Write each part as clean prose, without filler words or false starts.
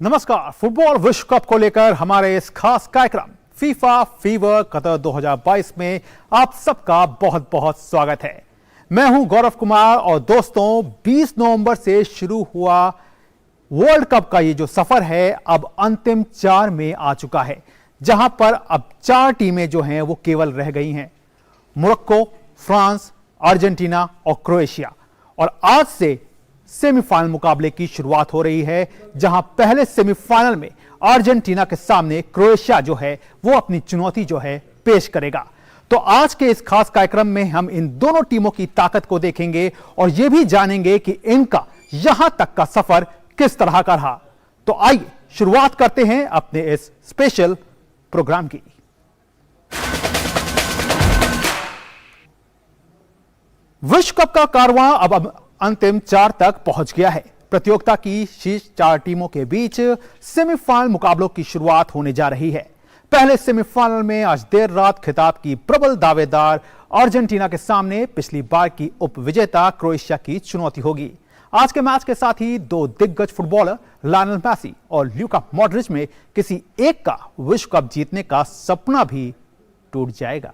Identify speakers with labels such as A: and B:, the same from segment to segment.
A: नमस्कार। फुटबॉल विश्व कप को लेकर हमारे इस खास कार्यक्रम फीफा फीवर कतर 2022 में आप सबका बहुत बहुत स्वागत है। मैं हूं गौरव कुमार और दोस्तों 20 नवंबर से शुरू हुआ वर्ल्ड कप का ये जो सफर है अब अंतिम 4 में आ चुका है, जहां पर अब 4 टीमें जो हैं वो केवल रह गई हैं, मोरक्को, फ्रांस, अर्जेंटीना और क्रोएशिया। और आज से सेमीफाइनल मुकाबले की शुरुआत हो रही है, जहां पहले सेमीफाइनल में अर्जेंटीना के सामने क्रोएशिया जो है वो अपनी चुनौती जो है पेश करेगा। तो आज के इस खास कार्यक्रम में हम इन दोनों टीमों की ताकत को देखेंगे और यह भी जानेंगे कि इनका यहां तक का सफर किस तरह का रहा। तो आइए शुरुआत करते हैं अपने इस स्पेशल प्रोग्राम की। विश्व कप का कारवां अब अंतिम 4 तक पहुंच गया है। प्रतियोगिता की शीर्ष 4 टीमों के बीच सेमीफाइनल मुकाबलों की शुरुआत होने जा रही है। पहले सेमीफाइनल में आज देर रात खिताब की प्रबल दावेदार अर्जेंटीना के सामने पिछली बार की उपविजेता क्रोएशिया की चुनौती होगी। आज के मैच के साथ ही 2 दिग्गज फुटबॉलर लायनल मेसी और ल्यूका मॉड्रिच में किसी एक का विश्व कप जीतने का सपना भी टूट जाएगा।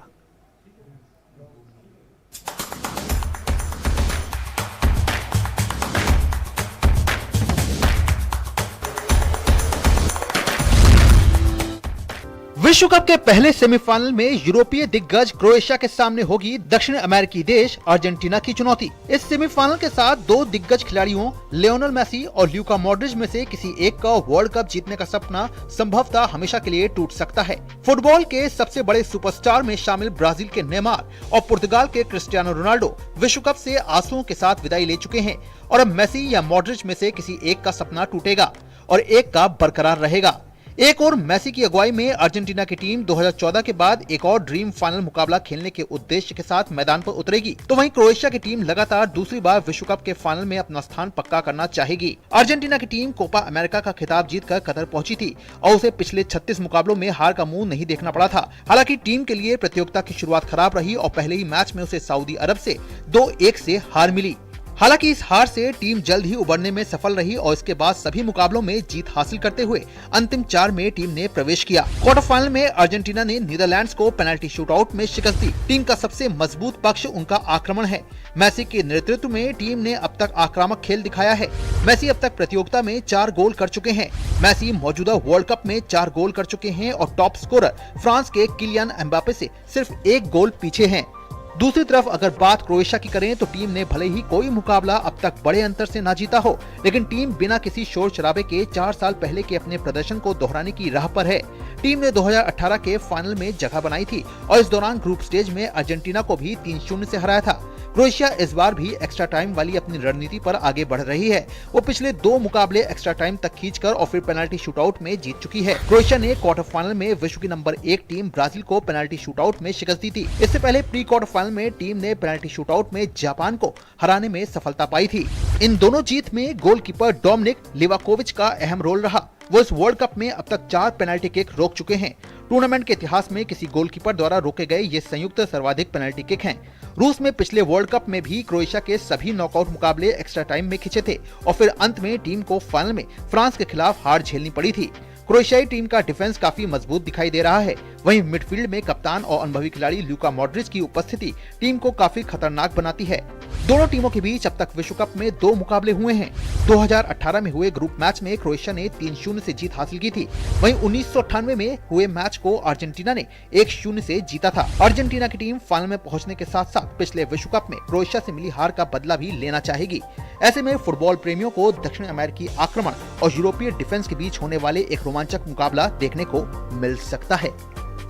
A: विश्व कप के पहले सेमीफाइनल में यूरोपीय दिग्गज क्रोएशिया के सामने होगी दक्षिण अमेरिकी देश अर्जेंटीना की चुनौती। इस सेमीफाइनल के साथ 2 दिग्गज खिलाड़ियों लियोनेल मेसी और ल्यूका मॉड्रिच में से किसी एक का वर्ल्ड कप जीतने का सपना संभवतः हमेशा के लिए टूट सकता है। फुटबॉल के सबसे बड़े सुपरस्टार में शामिल ब्राजील के नेमार और पुर्तगाल के क्रिस्टियानो रोनाल्डो विश्व कप से आंसुओं के साथ विदाई ले चुके हैं और अब मेसी या मॉड्रिच में से किसी एक का सपना टूटेगा और एक का बरकरार रहेगा। एक और मेसी की अगुवाई में अर्जेंटीना की टीम 2014 के बाद एक और ड्रीम फाइनल मुकाबला खेलने के उद्देश्य के साथ मैदान पर उतरेगी, तो वहीं क्रोएशिया की टीम लगातार दूसरी बार विश्व कप के फाइनल में अपना स्थान पक्का करना चाहेगी। अर्जेंटीना की टीम कोपा अमेरिका का खिताब जीतकर कतर पहुंची थी और उसे पिछले 36 मुकाबलों में हार का मुंह नहीं देखना पड़ा था। हालांकि टीम के लिए प्रतियोगिता की शुरुआत खराब रही और पहले ही मैच में उसे सऊदी अरब से 2-1 से हार मिली। हालांकि इस हार से टीम जल्द ही उबरने में सफल रही और इसके बाद सभी मुकाबलों में जीत हासिल करते हुए अंतिम 4 में टीम ने प्रवेश किया। क्वार्टर फाइनल में अर्जेंटीना ने नीदरलैंड्स को पेनल्टी शूटआउट में शिकस्त दी। टीम का सबसे मजबूत पक्ष उनका आक्रमण है। मेसी के नेतृत्व में टीम ने अब तक आक्रामक खेल दिखाया है। मेसी अब तक प्रतियोगिता में 4 गोल कर चुके हैं। मेसी मौजूदा वर्ल्ड कप में 4 गोल कर चुके हैं और टॉप स्कोरर फ्रांस के किलियन एम्बापे से सिर्फ 1 गोल पीछे हैं। दूसरी तरफ अगर बात क्रोएशिया की करें तो टीम ने भले ही कोई मुकाबला अब तक बड़े अंतर से ना जीता हो, लेकिन टीम बिना किसी शोर शराबे के 4 साल पहले के अपने प्रदर्शन को दोहराने की राह पर है। टीम ने 2018 के फाइनल में जगह बनाई थी और इस दौरान ग्रुप स्टेज में अर्जेंटीना को भी 3-0 से हराया था। क्रोएशिया इस बार भी एक्स्ट्रा टाइम वाली अपनी रणनीति पर आगे बढ़ रही है। वो पिछले 2 मुकाबले एक्स्ट्रा टाइम तक खींचकर और फिर पेनल्टी शूटआउट में जीत चुकी है। क्रोएशिया ने क्वार्टर फाइनल में विश्व की नंबर 1 टीम ब्राजील को पेनल्टी शूटआउट में शिकस्त दी थी। इससे पहले प्री क्वार्टर फाइनल में टीम ने पेनल्टी शूटआउट में जापान को हराने में सफलता पाई थी। इन दोनों जीत में गोलकीपर डोमिनिक लिवाकोविच का अहम रोल रहा। वो इस वर्ल्ड कप में अब तक 4 पेनल्टी किक रोक चुके हैं। टूर्नामेंट के इतिहास में किसी गोलकीपर द्वारा रोके गए ये संयुक्त सर्वाधिक पेनल्टी किक हैं। रूस में पिछले वर्ल्ड कप में भी क्रोएशिया के सभी नॉकआउट मुकाबले एक्स्ट्रा टाइम में खिंचे थे और फिर अंत में टीम को फाइनल में फ्रांस के खिलाफ हार झेलनी पड़ी थी। क्रोएशियाई टीम का डिफेंस काफी मजबूत दिखाई दे रहा है। वहीं मिडफील्ड में कप्तान और अनुभवी खिलाड़ी ल्यूका मॉड्रिच की उपस्थिति टीम को काफी खतरनाक बनाती है। दोनों टीमों के बीच अब तक विश्व कप में 2 मुकाबले हुए हैं। 2018 में हुए ग्रुप मैच में क्रोएशिया ने 3-0 से जीत हासिल की थी। वहीं 1998 में हुए मैच को अर्जेंटीना ने 1-0 से जीता था। अर्जेंटीना की टीम फाइनल में पहुंचने के साथ साथ पिछले विश्व कप में क्रोएशिया से मिली हार का बदला भी लेना चाहेगी। ऐसे में फुटबॉल प्रेमियों को दक्षिण अमेरिकी आक्रमण और यूरोपीय डिफेंस के बीच होने वाले एक रोमांचक मुकाबला देखने को मिल सकता है।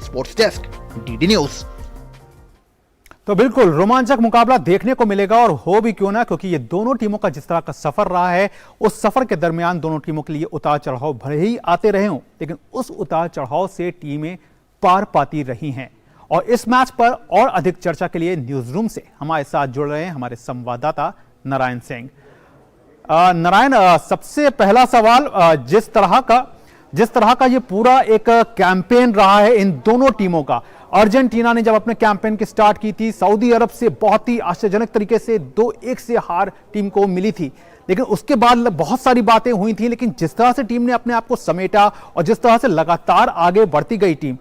A: Sports desk, DD news. तो बिल्कुल रोमांचक मुकाबला देखने को मिलेगा और हो भी क्यों ना, क्योंकि ये दोनों टीमों का जिस तरह का सफर रहा है उस सफर के दरमियान दोनों टीमों के लिए उतार चढ़ाव भले ही आते रहे हों, लेकिन उस उतार चढ़ाव से टीमें पार पाती रही हैं। और इस मैच पर और अधिक चर्चा के लिए न्यूज रूम से हमारे साथ जुड़ रहे हैं हमारे संवाददाता नारायण सिंह। नारायण, सबसे पहला सवाल, जिस तरह का ये पूरा एक कैंपेन रहा है इन दोनों टीमों का, अर्जेंटीना ने जब अपने कैंपेन की स्टार्ट की थी सऊदी अरब से बहुत ही आश्चर्यजनक तरीके से 2-1 से हार टीम को मिली थी,
B: लेकिन उसके बाद बहुत सारी बातें हुई थी, लेकिन जिस तरह से टीम ने अपने आप को समेटा और जिस तरह से लगातार आगे बढ़ती गई टीम,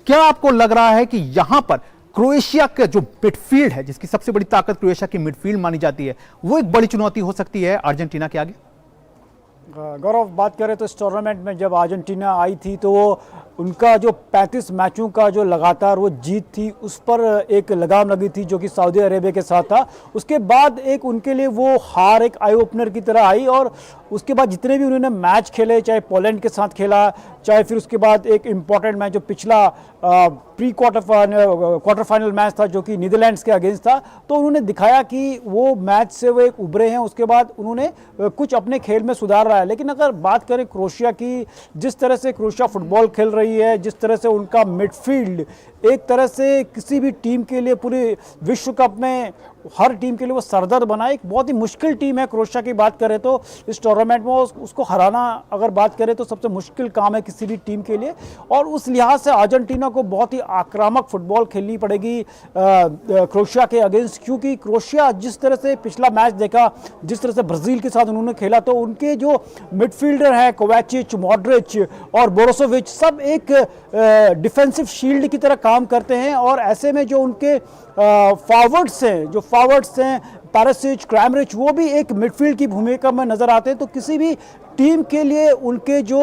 B: क्या आपको लग रहा है कि यहां पर क्रोएशिया का जो मिडफील्ड है, जिसकी सबसे बड़ी ताकत क्रोएशिया की मिडफील्ड मानी जाती है, वो एक बड़ी चुनौती हो सकती है अर्जेंटीना के आगे?
C: गौरव, बात करें तो इस टूर्नामेंट में जब अर्जेंटीना आई थी तो वो उनका जो 35 मैचों का जो लगातार वो जीत थी, उस पर एक लगाम लगी थी जो कि सऊदी अरेबिया के साथ था। उसके बाद एक उनके लिए वो हार एक आई ओपनर की तरह आई, और उसके बाद जितने भी उन्होंने मैच खेले, चाहे पोलैंड के साथ खेला, चाहे फिर उसके बाद एक इम्पॉर्टेंट मैच जो पिछला प्री क्वार्टर फाइनल मैच था जो कि नीदरलैंड्स के अगेंस्ट था, तो उन्होंने दिखाया कि वो मैच से वो एक उभरे हैं। उसके बाद उन्होंने कुछ अपने खेल में सुधार रहा है। लेकिन अगर बात करें क्रोएशिया की, जिस तरह से क्रोएशिया फुटबॉल खेल रही है, जिस तरह से उनका मिडफील्ड एक तरह से किसी भी टीम के लिए, पूरे विश्व कप में हर टीम के लिए वो सरदर्द बना। एक बहुत ही मुश्किल टीम है क्रोएशिया की बात करें तो इस टूर्नामेंट में उसको हराना अगर बात करें तो सबसे मुश्किल काम है किसी भी टीम के लिए। और उस लिहाज से अर्जेंटीना को बहुत ही आक्रामक फुटबॉल खेलनी पड़ेगी क्रोएशिया के अगेंस्ट, क्योंकि क्रोएशिया जिस तरह से पिछला मैच देखा, जिस तरह से ब्राज़ील के साथ उन्होंने खेला, तो उनके जो मिडफील्डर हैं कोवाचिच, मॉड्रिच और बोरोसोविच, सब एक डिफेंसिव शील्ड की तरह काम करते हैं। और ऐसे में जो उनके फॉरवर्ड्स हैं पेरिसिच, क्रैमरिच, वो भी एक मिडफील्ड की भूमिका में नजर आते हैं। तो किसी भी टीम के लिए उनके जो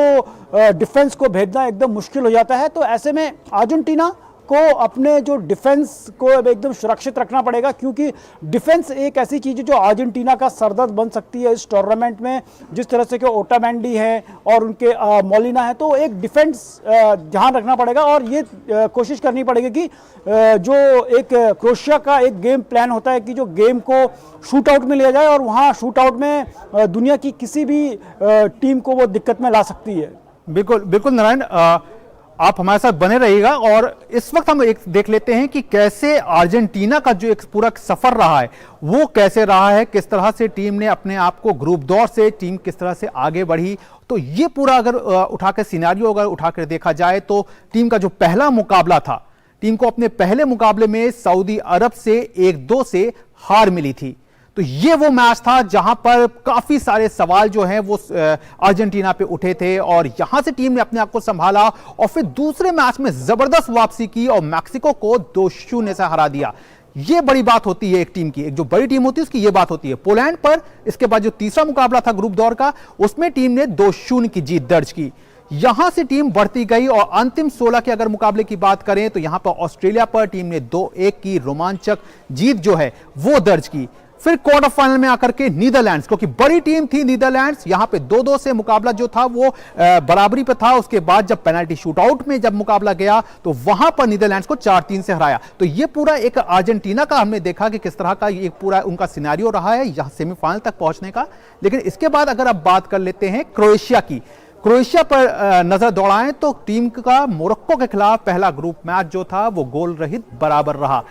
C: डिफेंस को भेजना एकदम मुश्किल हो जाता है। तो ऐसे में अर्जेंटीना को अपने जो डिफेंस को एकदम सुरक्षित रखना पड़ेगा, क्योंकि डिफेंस एक ऐसी चीज़ है जो अर्जेंटीना का सरदर्द बन सकती है इस टूर्नामेंट में। जिस तरह से कि ओटामेंडी है और उनके मोलिना है, तो एक डिफेंस ध्यान रखना पड़ेगा। और ये कोशिश करनी पड़ेगी कि जो एक क्रोएशिया का एक गेम प्लान होता है कि जो गेम को शूट आउट में लिया जाए, और वहाँ शूट आउट में दुनिया की किसी भी टीम को वो दिक्कत में ला सकती है।
B: बिल्कुल बिल्कुल नारायण, आप हमारे साथ बने रहिएगा। और इस वक्त हम एक देख लेते हैं कि कैसे अर्जेंटीना का जो एक पूरा सफर रहा है वो कैसे रहा है, किस तरह से टीम ने अपने आप को ग्रुप दौर से टीम किस तरह से आगे बढ़ी। तो ये पूरा अगर उठाकर सिनेरियो अगर उठाकर देखा जाए तो टीम का जो पहला मुकाबला था, टीम को अपने पहले मुकाबले में सऊदी अरब से 1-2 से हार मिली थी। तो ये वो मैच था जहां पर काफी सारे सवाल जो हैं वो अर्जेंटीना पे उठे थे, और यहां से टीम ने अपने आप को संभाला और फिर दूसरे मैच में जबरदस्त वापसी की और मैक्सिको को 2-0 से हरा दिया। ये बड़ी बात होती है एक टीम की, एक जो बड़ी टीम होती है उसकी ये बात होती है। पोलैंड पर इसके बाद जो तीसरा मुकाबला था ग्रुप दौर का, उसमें टीम ने 2-0 की जीत दर्ज की। यहां से टीम बढ़ती गई और अंतिम 16 के अगर मुकाबले की बात करें तो यहां पर ऑस्ट्रेलिया पर टीम ने 2-1 की रोमांचक जीत जो है वो दर्ज की। फिर क्वार्टर फाइनल में आकर के नीदरलैंड्स, क्योंकि बड़ी टीम थी नीदरलैंड्स, यहां पे 2-2 से मुकाबला जो था वो बराबरी पे था। उसके बाद जब पेनल्टी शूटआउट में जब मुकाबला गया तो वहां पर नीदरलैंड्स को 4-3 से हराया। तो ये पूरा एक अर्जेंटीना का हमने देखा कि किस तरह का ये पूरा उनका सिनेरियो रहा है यहां सेमीफाइनल तक पहुंचने का। लेकिन इसके बाद अगर आप बात कर लेते हैं क्रोएशिया की, क्रोएशिया पर नजर दौड़ाएं तो टीम का मोरक्को के खिलाफ पहला ग्रुप मैच जो था वो गोल रहित बराबर रहा।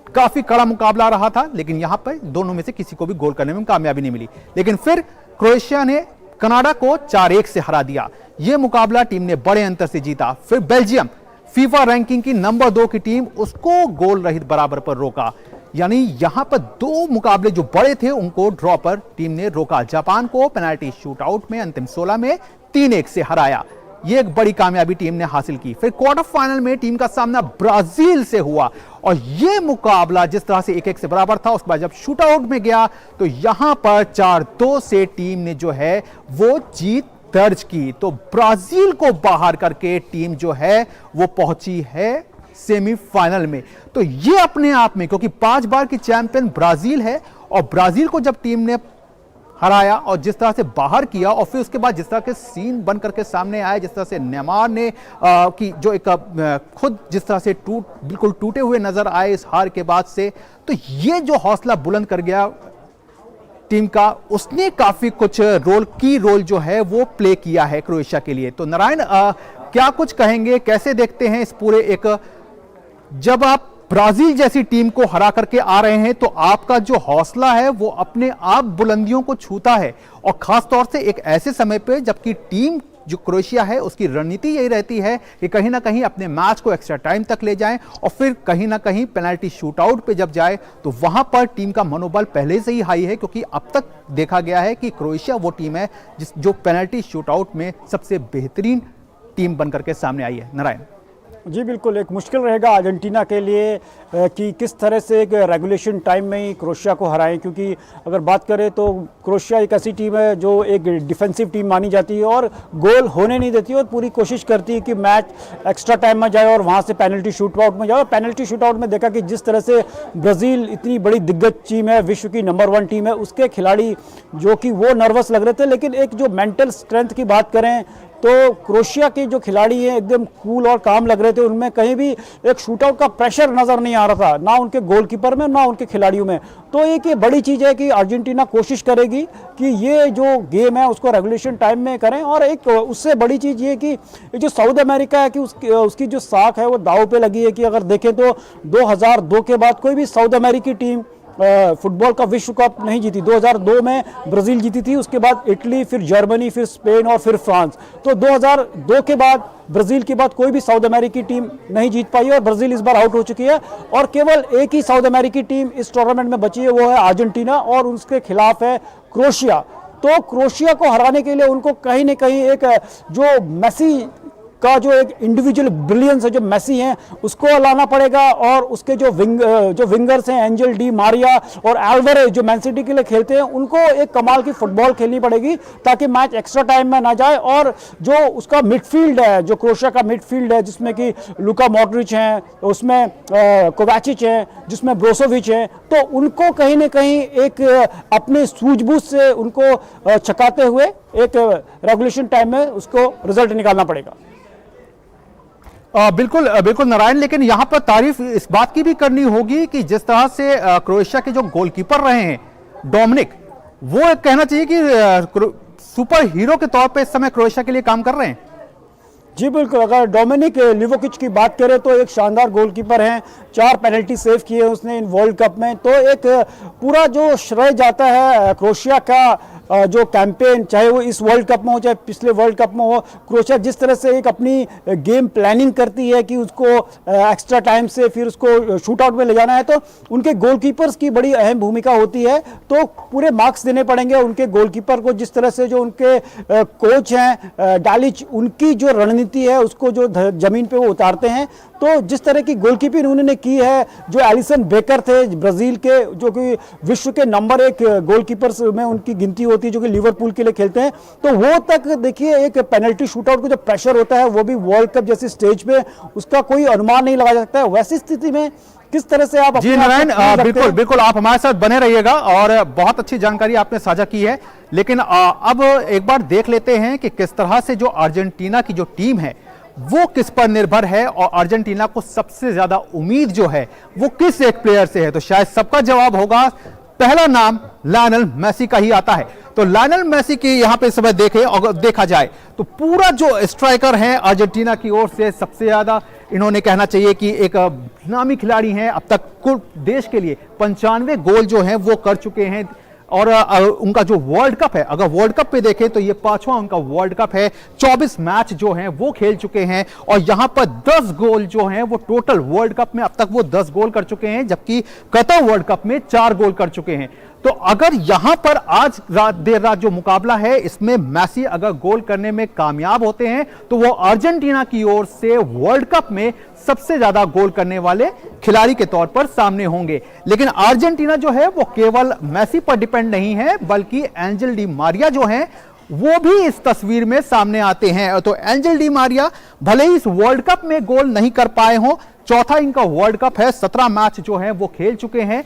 B: काफी कड़ा मुकाबला रहा था, लेकिन यहां पर दोनों में से किसी को भी गोल करने में कामयाबी नहीं मिली। लेकिन फिर क्रोएशिया ने कनाडा को 4-1 से हरा दिया। यह मुकाबला टीम ने बड़े अंतर से जीता। फिर बेल्जियम, फीफा रैंकिंग की नंबर 2 की टीम, उसको गोल रहित बराबर पर रोका। यानी यहां पर 2 मुकाबले जो बड़े थे उनको ड्रॉ पर टीम ने रोका। जापान को पेनल्टी शूटआउट में अंतिम 16 में 3-1 से हराया। यह एक बड़ी कामयाबी टीम ने हासिल की। फिर क्वार्टर फाइनल में टीम का सामना ब्राजील से हुआ और यह मुकाबला जिस तरह से 1-1 से बराबर था, उसके बाद जब शूटआउट में गया तो यहां पर 4-2 से टीम ने जो है वो जीत दर्ज की। तो ब्राजील को बाहर करके टीम जो है वो पहुंची है सेमीफाइनल में। तो ये अपने आप में, क्योंकि 5 बार की चैंपियन ब्राजील है, और ब्राजील को जब टीम ने हराया और जिस तरह से बाहर किया, और फिर उसके बाद जिस तरह के सीन बन करके सामने आए, जिस तरह से नेमार ने की जो एक खुद जिस तरह से बिल्कुल टूटे हुए नजर आए इस हार के बाद से, तो ये जो हौसला बुलंद कर गया टीम का, उसने काफी कुछ रोल जो है वो प्ले किया है क्रोएशिया के लिए। तो नारायण, क्या कुछ कहेंगे, कैसे देखते हैं इस पूरे एक, जब आप ब्राजील जैसी टीम को हरा करके आ रहे हैं तो आपका जो हौसला है वो अपने आप बुलंदियों को छूता है, और खास तौर से एक ऐसे समय पे जबकि टीम जो क्रोएशिया है उसकी रणनीति यही रहती है कि कहीं ना कहीं अपने मैच को एक्स्ट्रा टाइम तक ले जाएं और फिर कहीं ना कहीं पेनल्टी शूटआउट पे जब जाए तो वहां पर टीम का मनोबल पहले से ही हाई है, क्योंकि अब तक देखा गया है कि क्रोएशिया वो टीम है जो पेनल्टी शूटआउट में सबसे बेहतरीन टीम बनकर के सामने आई है। नारायण
C: जी बिल्कुल, एक मुश्किल रहेगा अर्जेंटीना के लिए कि किस तरह से एक रेगुलेशन टाइम में ही क्रोएशिया को हराएं, क्योंकि अगर बात करें तो क्रोएशिया एक ऐसी टीम है जो एक डिफेंसिव टीम मानी जाती है और गोल होने नहीं देती और पूरी कोशिश करती है कि मैच एक्स्ट्रा टाइम में जाए और वहाँ से पेनल्टी शूटआउट में जाए। और पेनल्टी शूटआउट में देखा कि जिस तरह से ब्राज़ील इतनी बड़ी दिग्गज टीम है, विश्व की नंबर 1 टीम है, उसके खिलाड़ी जो कि वो नर्वस लग रहे थे, लेकिन एक जो मेंटल स्ट्रेंथ की बात करें तो क्रोएशिया के जो खिलाड़ी हैं एकदम कूल और काम लग रहे थे, उनमें कहीं भी एक शूटआउट का प्रेशर नजर नहीं आ रहा था, ना उनके गोलकीपर में ना उनके खिलाड़ियों में। तो एक ये बड़ी चीज़ है कि अर्जेंटीना कोशिश करेगी कि ये जो गेम है उसको रेगुलेशन टाइम में करें। और एक उससे बड़ी चीज़ ये कि जो साउथ अमेरिका है कि उसकी जो साख है वो दांव पे लगी है कि अगर देखें तो 2002 के बाद कोई भी साउथ अमेरिकी टीम फुटबॉल का विश्व कप नहीं जीती। 2002 में ब्राज़ील जीती थी, उसके बाद इटली, फिर जर्मनी, फिर स्पेन और फिर फ्रांस। तो 2002 के बाद ब्राज़ील के बाद कोई भी साउथ अमेरिकी टीम नहीं जीत पाई और ब्राज़ील इस बार आउट हो चुकी है और केवल एक ही साउथ अमेरिकी टीम इस टूर्नामेंट में बची है, वो है अर्जेंटीना और उसके खिलाफ है क्रोएशिया। तो क्रोएशिया को हराने के लिए उनको कहीं ना कहीं एक जो मेसी का जो एक इंडिविजुअल ब्रिलियंस है, जो मेसी हैं, उसको लाना पड़ेगा और उसके जो विंगर्स हैं एंजल डी मारिया और एल्वारेज जो मैन सिटी के लिए खेलते हैं, उनको एक कमाल की फुटबॉल खेलनी पड़ेगी ताकि मैच एक्स्ट्रा टाइम में ना जाए। और जो उसका मिडफील्ड है, जो क्रोएशिया का मिडफील्ड है, जिसमें कि लुका मॉड्रिच हैं, उसमें कोवाचिच हैं, जिसमें ब्रोसोविच हैं, तो उनको कहीं ना कहीं एक अपने सूझबूझ से उनको छकाते हुए एक रेगुलेशन टाइम में उसको रिजल्ट निकालना पड़ेगा।
B: बिल्कुल बिल्कुल नारायण, लेकिन यहां पर तारीफ इस बात की भी करनी होगी कि जिस तरह से क्रोएशिया के जो गोलकीपर रहे हैं डोमिनिक, वो कहना चाहिए कि सुपर हीरो के तौर पे इस समय क्रोएशिया के लिए काम कर रहे हैं।
C: जी बिल्कुल, अगर डोमिनिक लिवोविच की बात करें तो एक शानदार गोलकीपर हैं, 4 पेनल्टी सेव किए उसने इन वर्ल्ड कप में। तो एक पूरा जो श्रेय जाता है क्रोएशिया का जो कैंपेन, चाहे वो इस वर्ल्ड कप में हो चाहे पिछले वर्ल्ड कप में हो, क्रोएशिया जिस तरह से एक अपनी गेम प्लानिंग करती है कि उसको एक्स्ट्रा टाइम से फिर उसको शूट आउट में ले जाना है, तो उनके गोलकीपर्स की बड़ी अहम भूमिका होती है। तो पूरे मार्क्स देने पड़ेंगे उनके गोलकीपर को, जिस तरह से जो उनके कोच हैं डालिच, उनकी जो रणनीति है उसको जो जमीन पे वो उतारते हैं। तो जिस तरह की गोलकीपिंग उन्होंने की है, जो एलिसन बेकर थे ब्राजील के, जो कि विश्व के नंबर 1 गोलकीपर्स में उनकी गिनती होती है, जो कि लिवरपूल के लिए खेलते हैं, तो वो तक देखिए एक पेनल्टी शूटआउट का जो प्रेशर होता है, वो भी वर्ल्ड कप जैसी स्टेज पे, उसका कोई अनुमान नहीं लगाया जा सकता है। वैसी स्थिति में किस तरह से आप
B: जी नारायण, बिल्कुल बिल्कुल आप हमारे साथ बने रहिएगा और बहुत अच्छी जानकारी आपने साझा की है। लेकिन अब एक बार देख लेते हैं कि किस तरह से जो अर्जेंटीना की जो टीम है वो किस पर निर्भर है और अर्जेंटीना को सबसे ज्यादा उम्मीद जो है वो किस एक प्लेयर से है। तो शायद सबका जवाब होगा, पहला नाम लायनल मेसी का ही आता है। तो लायनल मेसी की यहां पे समय देखा जाए तो पूरा जो स्ट्राइकर हैं अर्जेंटीना की ओर से सबसे ज्यादा इन्होंने कहना चाहिए कि एक नामी खिलाड़ी हैं। अब तक कुल देश के लिए 95 गोल जो हैं वो कर चुके हैं और उनका जो वर्ल्ड कप है, अगर वर्ल्ड कप पे देखें तो ये 5वां उनका वर्ल्ड कप है। 24 मैच जो हैं वो खेल चुके हैं और यहां पर 10 गोल जो हैं वो टोटल वर्ल्ड कप में अब तक वो 10 गोल कर चुके हैं, जबकि कतर वर्ल्ड कप में 4 गोल कर चुके हैं। तो अगर यहां पर आज देर रात जो मुकाबला है इसमें मेसी अगर गोल करने में कामयाब होते हैं तो वो अर्जेंटीना की ओर से वर्ल्ड कप में सबसे ज्यादा गोल करने वाले खिलाड़ी के तौर पर सामने होंगे। लेकिन अर्जेंटीना जो है वो केवल मेसी पर डिपेंड नहीं है, बल्कि एंजल डी मारिया जो है वो भी इस तस्वीर में सामने आते हैं। तो एंजल डी मारिया भले ही इस वर्ल्ड कप में गोल नहीं कर पाए हों, चौथा इनका वर्ल्ड कप है, 17 मैच जो है वो खेल चुके हैं,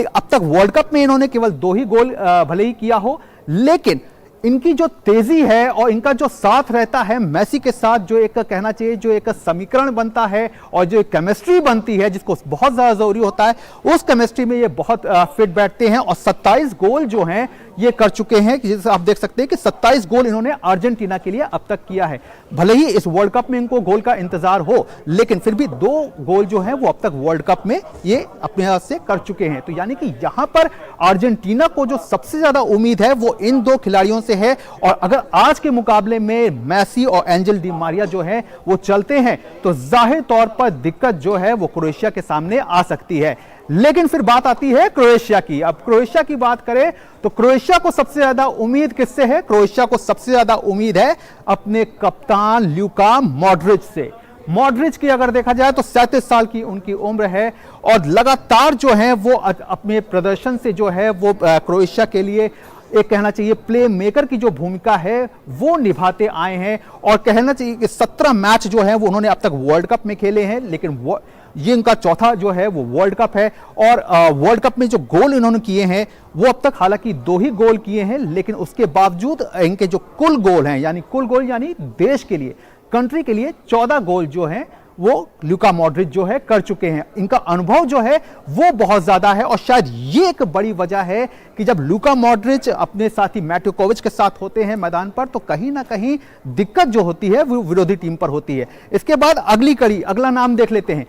B: अब तक वर्ल्ड कप में इन्होंने केवल 2 ही गोल भले ही किया हो, लेकिन इनकी जो तेजी है और इनका जो साथ रहता है मेसी के साथ, जो एक कहना चाहिए जो एक समीकरण बनता है और जो केमिस्ट्री बनती है जिसको बहुत ज्यादा जरूरी होता है, उस केमिस्ट्री में ये बहुत फिट बैठते हैं और 27 गोल जो हैं ये कर चुके हैं। जैसे आप देख सकते हैं कि 27 गोल इन्होंने अर्जेंटीना के लिए अब तक किया है। भले ही इस वर्ल्ड कप में इनको गोल का इंतजार हो, लेकिन फिर भी 2 गोल जो हैं वो अब तक वर्ल्ड कप में ये अपने हाथ से कर चुके हैं। तो यानी कि यहां पर अर्जेंटीना को जो सबसे ज्यादा उम्मीद है वो इन 2 खिलाड़ियों से से है। और अगर आज के मुकाबले में मेसी और एंजेल डी मारिया जो है वो चलते हैं तो जाहिर तौर पर दिक्कत जो है वो क्रोएशिया के सामने आ सकती है। लेकिन फिर बात आती है क्रोएशिया की। अब क्रोएशिया की बात करें तो क्रोएशिया को सबसे ज्यादा उम्मीद किससे है? क्रोएशिया को सबसे ज्यादा उम्मीद है अपने कप्तान ल्यूका मॉड्रिच से। मॉड्रिच की अगर देखा जाए तो 37 साल की उनकी उम्र है और लगातार जो है वो अपने प्रदर्शन से जो है वो क्रोएशिया के लिए एक कहना चाहिए प्ले मेकर की जो भूमिका है वो निभाते आए हैं। और कहना चाहिए कि 17 मैच जो है वो उन्होंने अब तक वर्ल्ड कप में खेले हैं, लेकिन ये इनका चौथा जो है वो वर्ल्ड कप है। और वर्ल्ड कप में जो गोल इन्होंने किए हैं वो अब तक हालांकि 2 ही गोल किए हैं, लेकिन उसके बावजूद इनके जो कुल गोल हैं यानी देश के लिए, कंट्री के लिए 14 गोल जो हैं वो ल्यूका मॉड्रिच जो है कर चुके हैं। इनका अनुभव जो है वो बहुत ज्यादा है और शायद ये एक बड़ी वजह है कि जब ल्यूका मॉड्रिच अपने साथी मैट्यू कोविच के साथ होते हैं मैदान पर तो कहीं ना कहीं दिक्कत जो होती है वो विरोधी टीम पर होती है। इसके बाद अगली कड़ी, अगला नाम देख लेते हैं,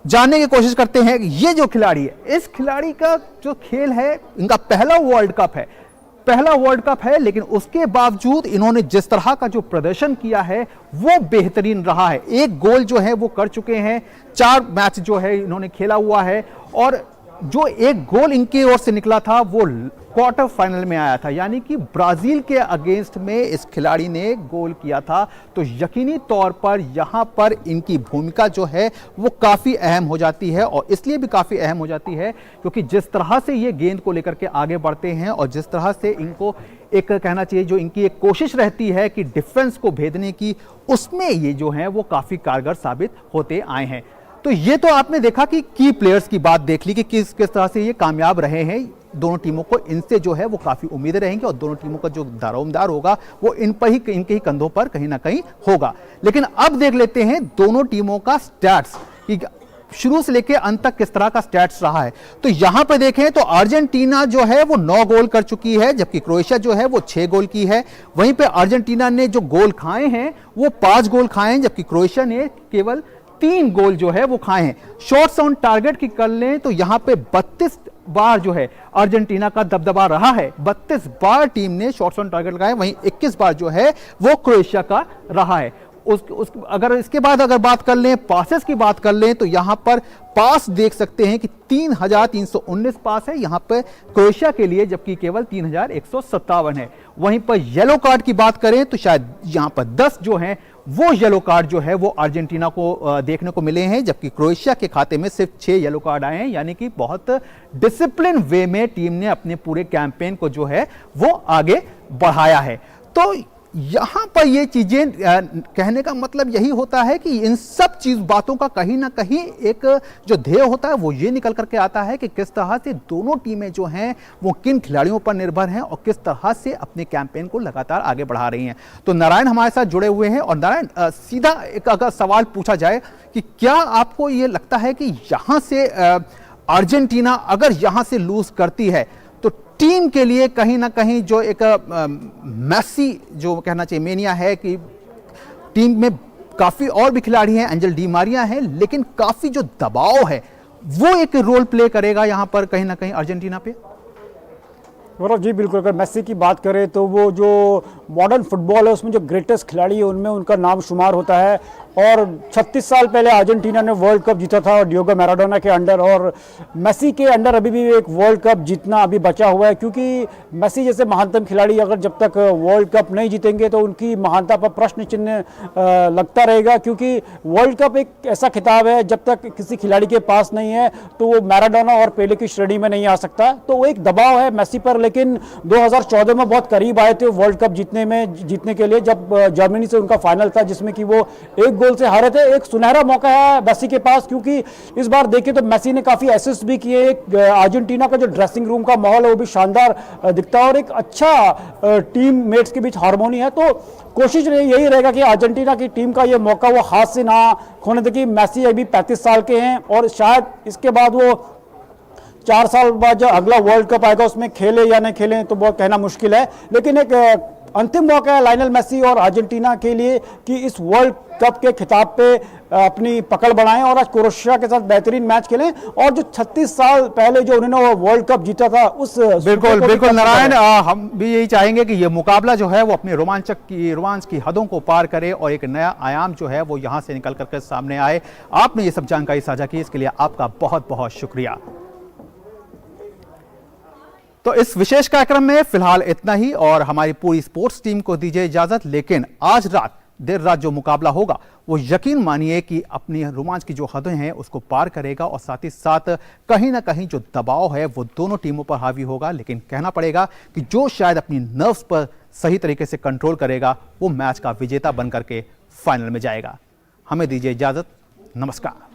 B: जानने की कोशिश करते हैं। ये जो खिलाड़ी है, इस खिलाड़ी का जो खेल है, इनका पहला वर्ल्ड कप है, लेकिन उसके बावजूद इन्होंने जिस तरह का जो प्रदर्शन किया है वो बेहतरीन रहा है। 1 गोल जो है वो कर चुके हैं, 4 मैच जो है इन्होंने खेला हुआ है और जो 1 गोल इनकी ओर से निकला था वो क्वार्टर फाइनल में आया था, यानी कि ब्राजील के अगेंस्ट में इस खिलाड़ी ने गोल किया था। तो यकीनी तौर पर यहां पर इनकी भूमिका जो है वो काफी अहम हो जाती है और इसलिए भी काफी अहम हो जाती है क्योंकि जिस तरह से ये गेंद को लेकर के आगे बढ़ते हैं और जिस तरह से इनको एक कहना चाहिए जो इनकी एक कोशिश रहती है कि डिफेंस को भेदने की, उसमें ये जो है वो काफी कारगर साबित होते आए हैं। तो ये तो आपने देखा कि की प्लेयर्स की बात देख ली कि किस तरह से ये कामयाब रहे हैं। दोनों टीमों को इनसे जो है वो काफी उम्मीदें रहेंगी और दोनों टीमों का जो दारोमदार होगा वो इन पर ही, इनके ही कंधों पर कहीं ना कहीं होगा। लेकिन अब देख लेते हैं दोनों टीमों का स्टैट्स कि शुरू से लेकर अंत तक किस तरह का स्टैट्स रहा है। तो यहां पर देखें तो अर्जेंटीना जो है वो 9 गोल कर चुकी है, जबकि क्रोएशिया जो है वो 6 गोल की है। वहीं पे अर्जेंटीना ने जो गोल खाए हैं वो 5 गोल खाए हैं, जबकि क्रोएशिया ने केवल 3 गोल जो है वो खाए हैं। शॉट्स ऑन टारगेट की कर लें तो यहां पे 32 बार जो है अर्जेंटीना का दबदबा रहा है, 32 बार टीम ने शॉट्स ऑन टारगेट लगाए, वहीं 21 बार जो है वो क्रोएशिया का रहा है। अगर इसके बाद अगर बात कर लें, पासेस की बात कर लें तो यहां पर पास देख सकते हैं कि 3319 पास है यहां पर क्रोएशिया के लिए, जबकि केवल 3157 है। वहीं पर येलो कार्ड की बात करें तो शायद यहां पर 10 जो हैं वो येलो कार्ड जो है वो अर्जेंटीना को देखने को मिले हैं, जबकि क्रोएशिया के खाते में सिर्फ 6 येलो कार्ड आए हैं। यानी कि बहुत डिसिप्लिन वे में टीम ने अपने पूरे कैंपेन को जो है वो आगे बढ़ाया है। तो यहां पर ये चीजें कहने का मतलब यही होता है कि इन सब बातों का कहीं ना कहीं एक जो ध्येय होता है वो ये निकल करके आता है कि किस तरह से दोनों टीमें जो हैं वो किन खिलाड़ियों पर निर्भर हैं और किस तरह से अपने कैंपेन को लगातार आगे बढ़ा रही हैं। तो नारायण हमारे साथ जुड़े हुए हैं और नारायण, सीधा एक अगर सवाल पूछा जाए कि क्या आपको ये लगता है कि यहां से अर्जेंटीना अगर यहां से लूज करती है तो टीम के लिए कहीं ना कहीं जो एक मेसी जो कहना चाहिए मेनिया है कि टीम में काफी और भी खिलाड़ी हैं, एंजेल डी मारिया हैं, लेकिन काफी जो दबाव है वो एक रोल प्ले करेगा यहां पर कहीं ना कहीं अर्जेंटीना पे?
C: गौरव जी बिल्कुल, अगर मेसी की बात करें तो वो जो मॉडर्न फुटबॉल है उसमें जो ग्रेटेस्ट खिलाड़ी है उनमें उनका नाम शुमार होता है। और 36 साल पहले अर्जेंटीना ने वर्ल्ड कप जीता था डिएगो मैराडोना के अंडर, और मेसी के अंडर अभी भी एक वर्ल्ड कप जीतना अभी बचा हुआ है, क्योंकि मेसी जैसे महानतम खिलाड़ी अगर जब तक वर्ल्ड कप नहीं जीतेंगे तो उनकी महानता पर प्रश्न चिन्ह लगता रहेगा। क्योंकि वर्ल्ड कप एक ऐसा खिताब है जब तक किसी खिलाड़ी के पास नहीं है तो वो मैराडोना और पेले की श्रेणी में नहीं आ सकता। तो वो एक दबाव है मेसी पर, लेकिन 2014 में बहुत करीब आए थे वर्ल्ड कप जीतने के लिए, जब जर्मनी से उनका फाइनल था जिसमें कि वो 1 गोल से हारे थे। एक सुनहरा मौका है मेसी के पास, क्योंकि इस बार देखें तो मेसी ने काफी असिस्ट भी किए। एक अर्जेंटीना का जो ड्रेसिंग रूम का माहौल है वो भी शानदार दिखता है और एक अच्छा टीम मेट्स के बीच हार्मोनी है। तो कोशिश यही रहेगा कि अर्जेंटीना की टीम का ये मौका वो हाथ से ना खोने दें। मेसी अभी 35 साल के हैं और शायद इसके बाद वो 4 साल बाद जो अगला वर्ल्ड कप आएगा उसमें खेले या नहीं खेलें तो बहुत कहना मुश्किल है। लेकिन एक अंतिम मौका है लायनल मेसी और अर्जेंटीना के लिए कि इस वर्ल्ड कप के खिताब पे अपनी पकड़ बढ़ाएं और आज क्रोएशिया के साथ बेहतरीन मैच खेलें और जो 36 साल पहले जो उन्होंने वो वर्ल्ड कप जीता था उस
B: बिल्कुल बिल्कुल नारायण, हम भी यही चाहेंगे कि ये मुकाबला जो है वो अपने रोमांच की हदों को पार करे और एक नया आयाम जो है वो यहां से निकल करके सामने आए। आपने ये सब जानकारी साझा की, इसके लिए आपका बहुत बहुत शुक्रिया। तो इस विशेष कार्यक्रम में फिलहाल इतना ही और हमारी पूरी स्पोर्ट्स टीम को दीजिए इजाजत, लेकिन आज देर रात जो मुकाबला होगा वो यकीन मानिए कि अपनी रोमांच की जो हदें हैं उसको पार करेगा और साथ ही साथ कहीं ना कहीं जो दबाव है वो दोनों टीमों पर हावी होगा। लेकिन कहना पड़ेगा कि जो शायद अपनी नर्व्स पर सही तरीके से कंट्रोल करेगा वो मैच का विजेता बनकर के फाइनल में जाएगा। हमें दीजिए इजाजत, नमस्कार।